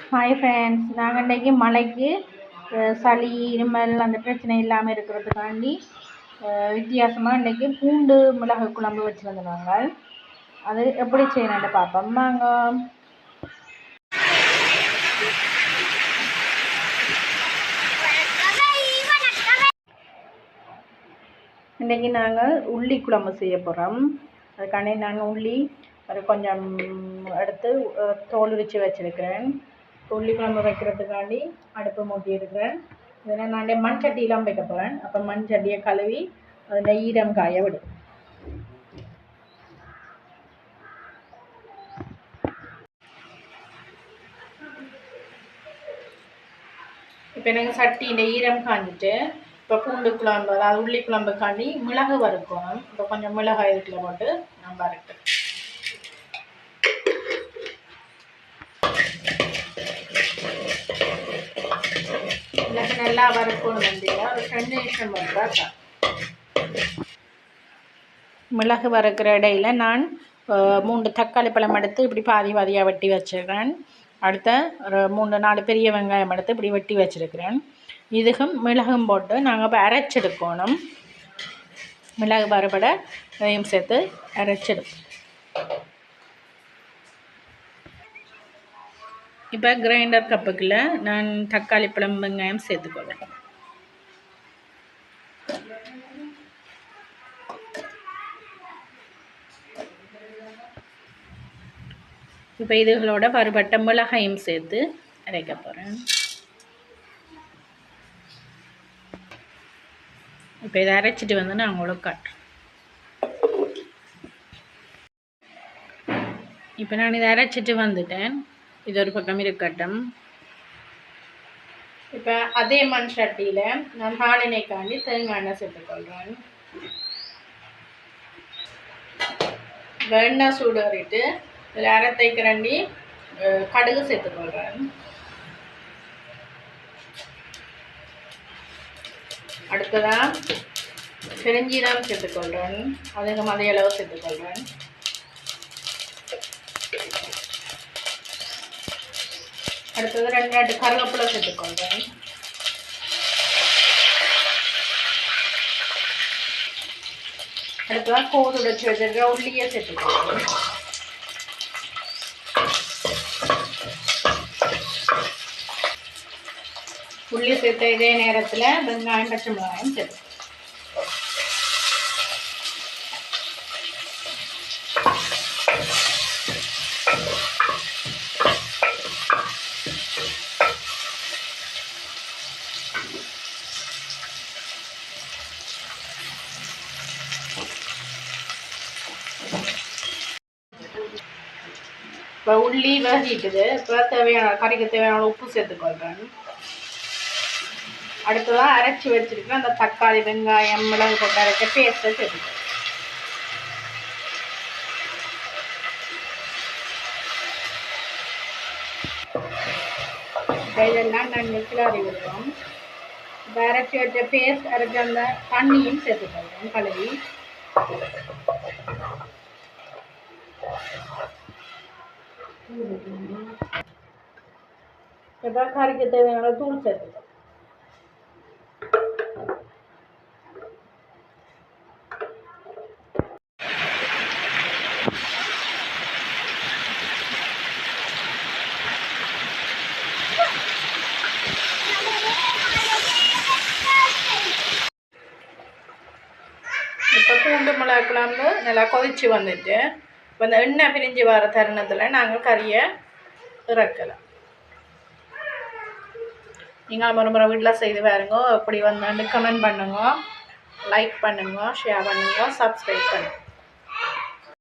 Hi friends, நாங்கள் இன்றைக்கி மழைக்கு சளி இருமல் அந்த பிரச்சனை இல்லாமல் இருக்கிறதுக்காண்டி வித்தியாசமாக இன்றைக்கி பூண்டு மிளகு குழம்பு வச்சுருந்தாங்க. அது எப்படி செய்யணும்னு பார்ப்போம் வாங்க. இன்றைக்கி நாங்கள் உள்ளி குழம்பு செய்ய போகிறோம். அதுக்காண்டி நாங்கள் உள்ளி அது கொஞ்சம் எடுத்து தோல் உரித்து வச்சுருக்கிறேன். உள்ளி குழம்பு வைக்கிறதுக்காண்டி அடுப்பு மூட்டி இருக்கிறேன். இதனால் நான் மண் சட்டியெலாம் வைக்க போகிறேன். அப்போ மண் சட்டியை கழுவி அதில் ஈரம் காய விடும். இப்போ எனக்கு சட்டியில் ஈரம் காஞ்சிட்டு இப்போ பூண்டு குழம்பு அதாவது உள்ளி குழம்புக்காண்டி மிளகு வறுக்கணும். இப்போ கொஞ்சம் மிளகாய் இதுக்குள்ள போட்டு நான் வறுக்கிறேன். மிளகு நல்லா வறுக்கணும். வந்தீங்கன்னா ஒரு 2 நிமிஷம் வறுத்தா. மிளகு வறுக்கிற இடையில நான் 3 தக்காளி பழம் எடுத்து இப்படி பாதி பாதியாக வெட்டி வச்சுருக்கிறேன். அடுத்த ஒரு 3-4 பெரிய வெங்காயம் எடுத்து இப்படி வெட்டி வச்சுருக்கிறேன். இதுக்கும் மிளகும் போட்டு நாங்கள் இப்போ அரைச்செடுக்கணும். மிளகு வறுபட அதையும் சேர்த்து அரைச்செடுப்போம். இப்போ கிரைண்டர் கப்புக்குள்ள நான் தக்காளி பழம் வெங்காயம் சேர்த்துக்கொள்வேன். இப்போ இதுகளோட வறுபட்ட மிளகாயும் சேர்த்து அரைக்க போகிறேன். இப்போ இதை அரைச்சிட்டு வந்து நான் உங்களுக்கு காட்டுறேன். இப்போ நான் இதை அரைச்சிட்டு வந்துட்டேன். இது ஒரு பக்கம் இருக்கட்டும். இப்போ அதே மண் சட்டியில் நான் தாளினைக்காண்டி தேங்காய் எண்ணெய் சேர்த்துக்கொள்கிறேன். எண்ணெய் சூடறிட்டு இதில் அரை தேக்கரண்டி கடுகு சேர்த்துக்கொள்கிறேன். அடுத்ததான் பெருஞ்சீரகம் சேர்த்துக்கொள்கிறேன். அதுக்கு அதே அளவு சேர்த்துக்கொள்கிறேன். அடுத்தது 2 கருவேப்பிலை சேர்த்துக்கொள்கிறேன். அடுத்ததான் கோடு உடைச்சி வச்சிருக்க உள்ளியை சேர்த்துக்கொள்கிறேன். உள்ளி சேர்த்த இதே நேரத்தில் வெங்காயம் பச்சை மிளகாயும் சேர்த்து இப்போ உள்ளி வேகிட்டுது. இப்போ கறிக்கு தேவையான உப்பு சேர்த்துக்கொள்கிறேன். அடுத்ததான் அரைச்சி வச்சிருக்கேன் அந்த தக்காளி வெங்காயம் மிளகு போட்டு அரைச்ச பேஸ்ட்டை சேர்த்துக்கோங்க. இதெல்லாம் நாங்கள் கிளறி விடுறோம். இப்போ அரைச்சி வச்ச பேஸ்ட் அரைச்ச அந்த தண்ணியும் சேர்த்துக்கொள்கிறோம் கழுவி. இப்போ கறிக்கு தேவையான தூள் சேர்த்துக்கோங்க. இப்போ பூண்டு மிளகு குழம்பு நல்லா கொதிச்சு வந்துட்டு இப்போ இந்த எண்ணெய் பிரிஞ்சு வர தருணத்தில் நாங்கள் கறியை இறக்கலாம். நீங்கள் முறை வீட்டில் செய்து பாருங்க. எப்படி வந்து கமெண்ட் பண்ணுங்க, லைக் பண்ணுங்க, ஷேர் பண்ணுங்க, சப்ஸ்கிரைப் பண்ணுங்க.